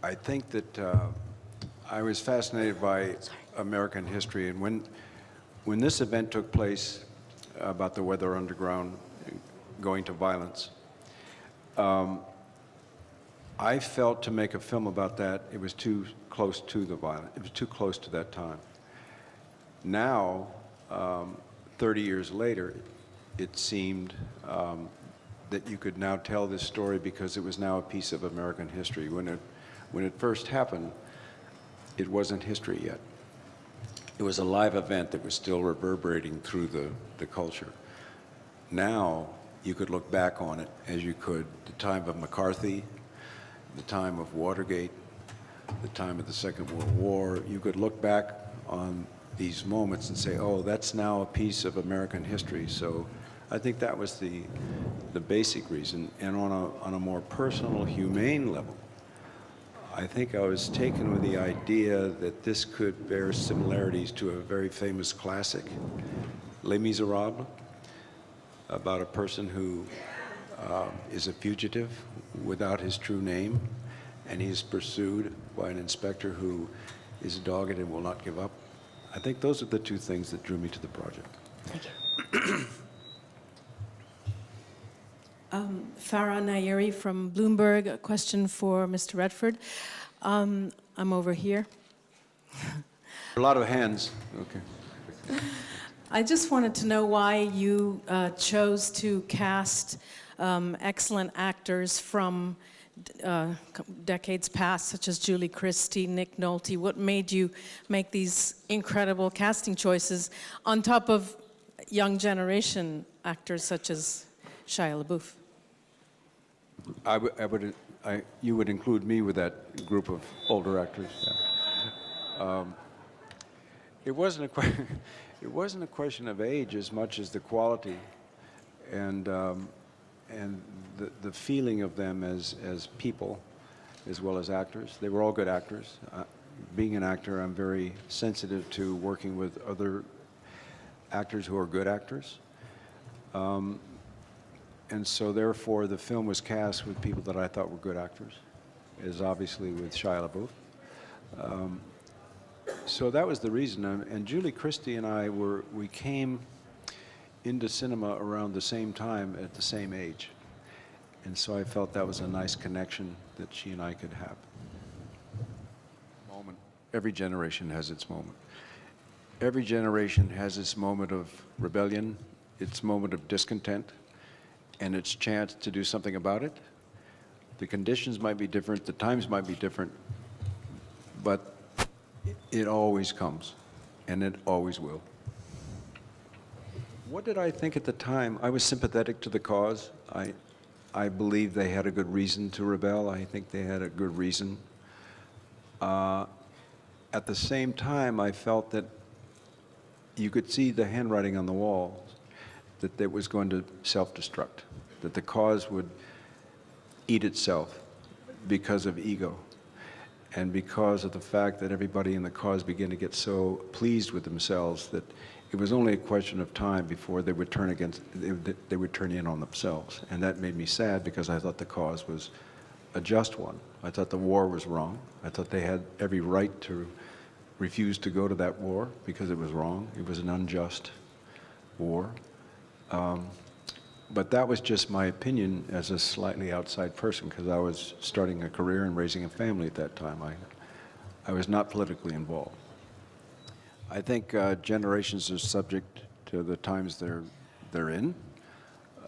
I think that I was fascinated by American history, and when this event took place about the Weather Underground going to violence, I felt to make a film about that, it was too close to the violence. It was too close to that time. Now, 30 years later, it seemed that you could now tell this story because it was now a piece of American history. When it first happened, it wasn't history yet. It was a live event that was still reverberating through the culture. Now, you could look back on it as you could the time of McCarthy, the time of Watergate, the time of the Second World War. You could look back on these moments and say, oh, that's now a piece of American history. So I think that was the basic reason. And on a more personal, humane level, I think I was taken with the idea that this could bear similarities to a very famous classic, Les Miserables, about a person who is a fugitive without his true name, and he's pursued by an inspector who is dogged and will not give up. I think those are the two things that drew me to the project. Thank you. Farah Nayeri from Bloomberg. A question for Mr. Redford. I'm over here. A lot of hands. Okay. I just wanted to know why you chose to cast excellent actors from decades past, such as Julie Christie, Nick Nolte. What made you make these incredible casting choices on top of young generation actors such as Shia LaBeouf? You would include me with that group of older actors. Yeah. It wasn't a question of age as much as the quality and the feeling of them as people, as well as actors. They were all good actors. Being an actor, I'm very sensitive to working with other actors who are good actors. And so therefore the film was cast with people that I thought were good actors, as obviously with Shia LaBeouf. So that was the reason. And Julie Christie and I we came into cinema around the same time at the same age. And so I felt that was a nice connection that she and I could have. Moment. Every generation has its moment. Every generation has its moment of rebellion, its moment of discontent, and its chance to do something about it. The conditions might be different, the times might be different, but it always comes, and it always will. What did I think at the time? I was sympathetic to the cause. I believe they had a good reason to rebel. I think they had a good reason. At the same time, I felt that you could see the handwriting on the wall, that it was going to self-destruct, that the cause would eat itself because of ego and because of the fact that everybody in the cause began to get so pleased with themselves that it was only a question of time before they would turn they would turn in on themselves. And that made me sad because I thought the cause was a just one. I thought the war was wrong. I thought they had every right to refuse to go to that war because it was wrong. It was an unjust war. But that was just my opinion as a slightly outside person because I was starting a career and raising a family at that time. I was not politically involved. I think generations are subject to the times they're in,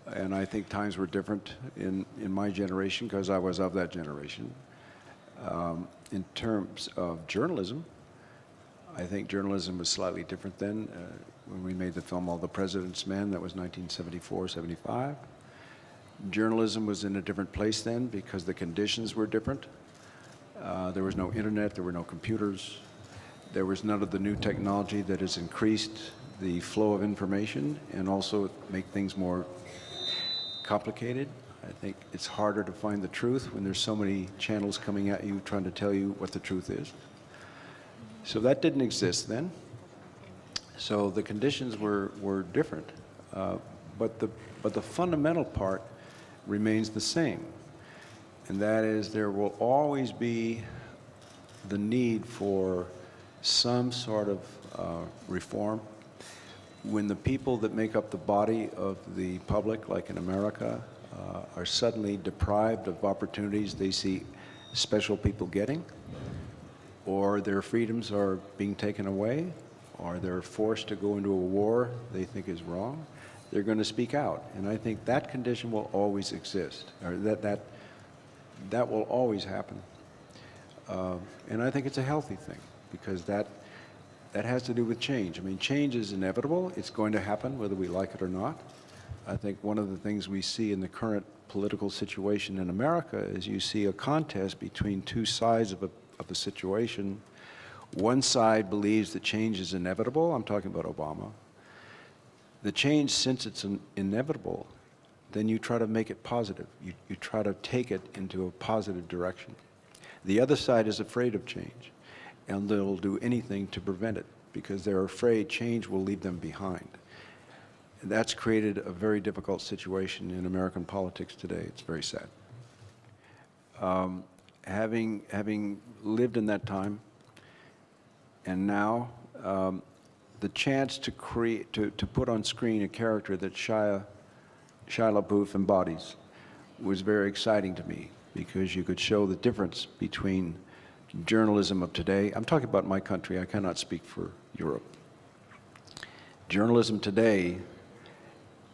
and I think times were different in my generation because I was of that generation. In terms of journalism, I think journalism was slightly different then. When we made the film All the President's Men, that was 1974, 75. Journalism was in a different place then because the conditions were different. There was no internet, there were no computers. There was none of the new technology that has increased the flow of information and also make things more complicated. I think it's harder to find the truth when there's so many channels coming at you trying to tell you what the truth is. So that didn't exist then. So the conditions were different, but the fundamental part remains the same, and that is there will always be the need for some sort of reform. When the people that make up the body of the public, like in America, are suddenly deprived of opportunities they see special people getting, or their freedoms are being taken away, or they're forced to go into a war they think is wrong, they're going to speak out. And I think that condition will always exist, or that will always happen. And I think it's a healthy thing, because that has to do with change. I mean, change is inevitable. It's going to happen whether we like it or not. I think one of the things we see in the current political situation in America is you see a contest between two sides of the situation. One side believes that change is inevitable. I'm talking about Obama. The change, since it's inevitable, then you try to make it positive. You try to take it into a positive direction. The other side is afraid of change, and they'll do anything to prevent it because they're afraid change will leave them behind. And that's created a very difficult situation in American politics today. It's very sad. Having lived in that time, and now the chance to put on screen a character that Shia LaBeouf embodies was very exciting to me, because you could show the difference between journalism of today. I'm talking about my country. I cannot speak for Europe. Journalism today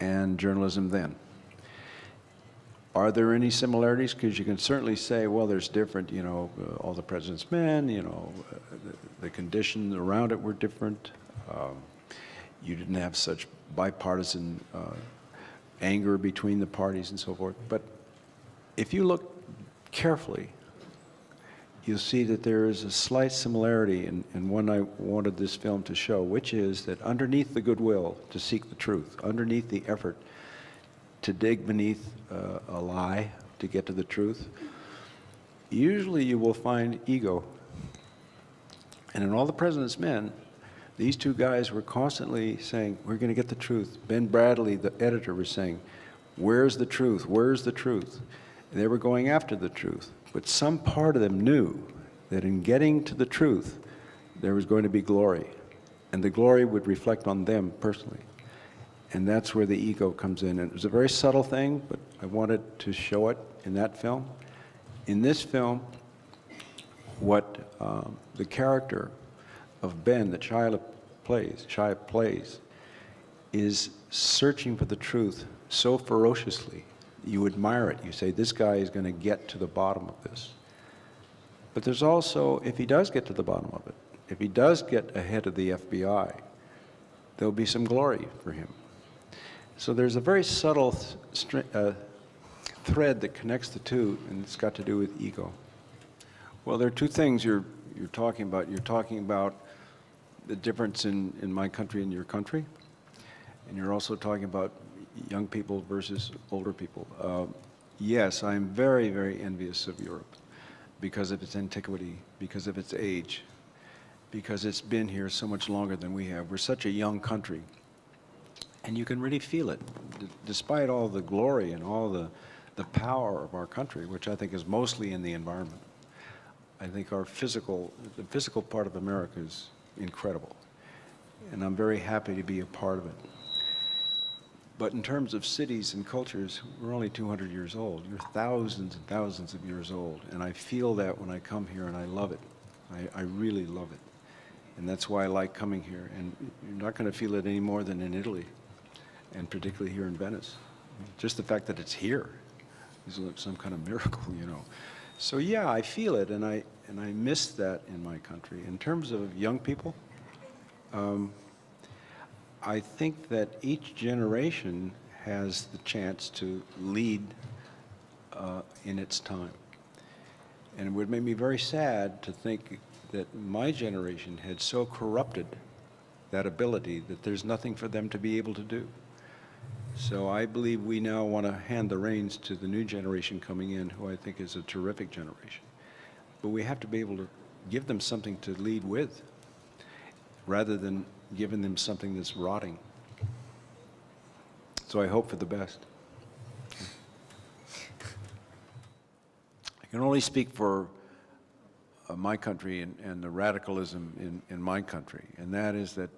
and journalism then. Are there any similarities? Because you can certainly say, well, there's different, All the President's Men, the conditions around it were different. You didn't have such bipartisan anger between the parties and so forth. But if you look carefully, you'll see that there is a slight similarity in one I wanted this film to show, which is that underneath the goodwill to seek the truth, underneath the effort to dig beneath a lie to get to the truth, usually you will find ego. And in All the President's Men, these two guys were constantly saying, we're going to get the truth. Ben Bradley, the editor, was saying, where's the truth? Where's the truth? And they were going after the truth. But some part of them knew that in getting to the truth, there was going to be glory. And the glory would reflect on them personally. And that's where the ego comes in. And it was a very subtle thing, but I wanted to show it in that film. In this film, what the character of Ben that Shia plays is searching for the truth so ferociously. You admire it. You say, this guy is going to get to the bottom of this. But there's also, if he does get to the bottom of it, if he does get ahead of the FBI, there'll be some glory for him. So there's a very subtle thread that connects the two, and it's got to do with ego. Well, there are two things you're talking about. You're talking about the difference in my country and your country, and you're also talking about young people versus older people. Yes, I'm very, very envious of Europe because of its antiquity, because of its age, because it's been here so much longer than we have. We're such a young country, and you can really feel it. Despite all the glory and all the power of our country, which I think is mostly in the environment, I think the physical part of America is incredible, and I'm very happy to be a part of it. But in terms of cities and cultures, we're only 200 years old. You're thousands and thousands of years old. And I feel that when I come here, and I love it. I really love it. And that's why I like coming here. And you're not going to feel it any more than in Italy, and particularly here in Venice. Just the fact that it's here is some kind of miracle, So yeah, I feel it, and I miss that in my country. In terms of young people, I think that each generation has the chance to lead in its time. And it would make me very sad to think that my generation had so corrupted that ability that there's nothing for them to be able to do. So I believe we now want to hand the reins to the new generation coming in, who I think is a terrific generation. But we have to be able to give them something to lead with, rather than giving them something that's rotting. So I hope for the best. I can only speak for my country and the radicalism in my country, and that is that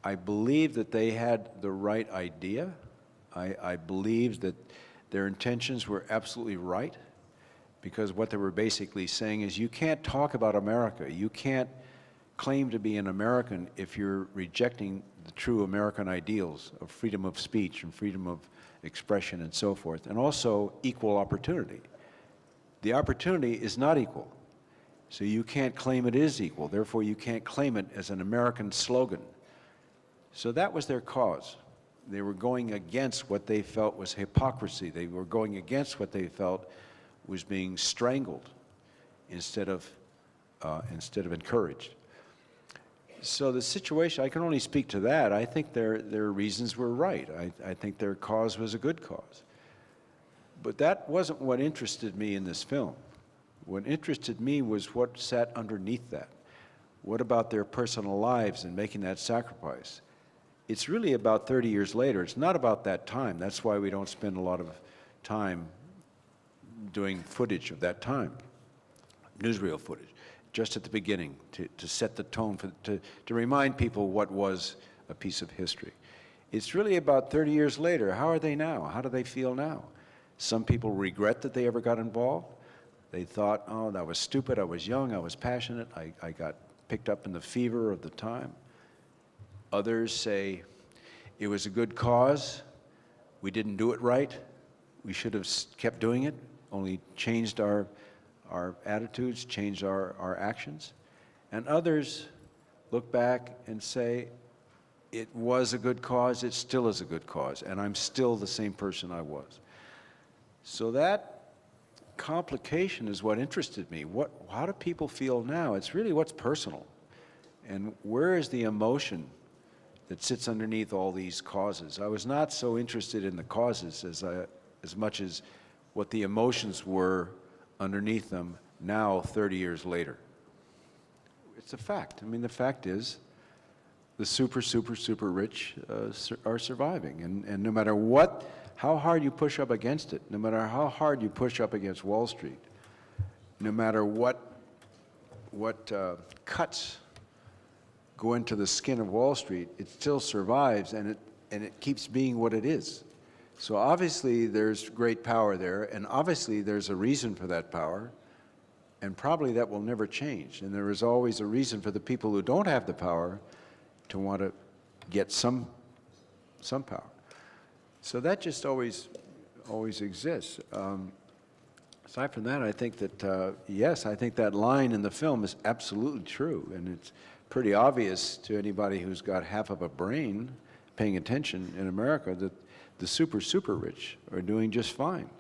I believe that they had the right idea. I believe that their intentions were absolutely right, because what they were basically saying is you can't talk about America. You can't claim to be an American if you're rejecting the true American ideals of freedom of speech and freedom of expression and so forth, and also equal opportunity. The opportunity is not equal, so you can't claim it is equal. Therefore, you can't claim it as an American slogan. So that was their cause. They were going against what they felt was hypocrisy. They were going against what they felt was being strangled instead of encouraged. So the situation, I can only speak to that. I think their reasons were right. I think their cause was a good cause. But that wasn't what interested me in this film. What interested me was what sat underneath that. What about their personal lives and making that sacrifice? It's really about 30 years later. It's not about that time. That's why we don't spend a lot of time doing footage of that time, newsreel footage, just at the beginning to set the tone, to remind people what was a piece of history. It's really about 30 years later. How are they now? How do they feel now? Some people regret that they ever got involved. They thought, oh, that was stupid. I was young. I was passionate. I got picked up in the fever of the time. Others say, it was a good cause, we didn't do it right, we should have kept doing it, only changed our attitudes, changed our actions. And others look back and say, it was a good cause, it still is a good cause, and I'm still the same person I was. So that complication is what interested me. How do people feel now? It's really what's personal. And where is the emotion that sits underneath all these causes? I was not so interested in the causes as much as what the emotions were underneath them now, 30 years later. It's a fact. I mean, the fact is the super, super, super rich are surviving. And no matter how hard you push up against it, no matter how hard you push up against Wall Street, no matter what cuts go into the skin of Wall Street, it still survives, and it keeps being what it is. So obviously there's great power there, and obviously there's a reason for that power, and probably that will never change. And there is always a reason for the people who don't have the power to want to get some power. So that just always exists. Aside from that, I think that, yes, I think that line in the film is absolutely true, and it's pretty obvious to anybody who's got half of a brain paying attention in America that the super, super rich are doing just fine,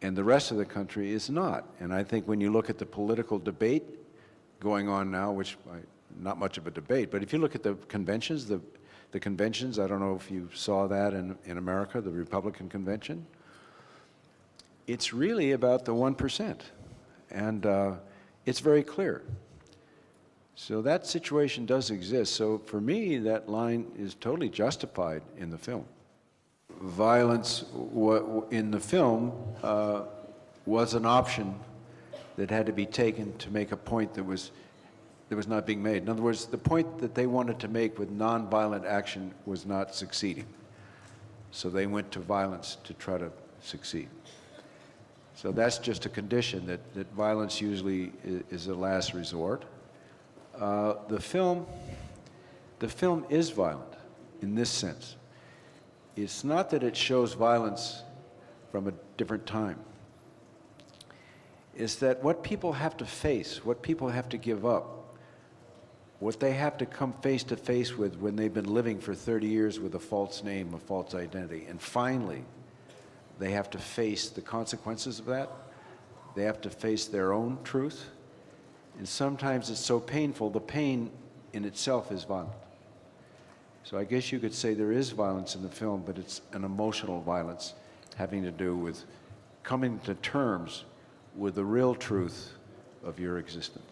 and the rest of the country is not. And I think when you look at the political debate going on now, which not much of a debate, but if you look at the conventions, the conventions, I don't know if you saw that in America, the Republican convention, it's really about the 1%, and it's very clear. So that situation does exist. So for me, that line is totally justified in the film. Violence in the film was an option that had to be taken to make a point that was not being made. In other words, the point that they wanted to make with nonviolent action was not succeeding. So they went to violence to try to succeed. So that's just a condition that violence usually is a last resort. The film is violent in this sense. It's not that it shows violence from a different time. It's that what people have to face, what people have to give up, what they have to come face to face with when they've been living for 30 years with a false name, a false identity, and finally they have to face the consequences of that. They have to face their own truth. And sometimes it's so painful, the pain in itself is violent. So I guess you could say there is violence in the film, but it's an emotional violence having to do with coming to terms with the real truth of your existence.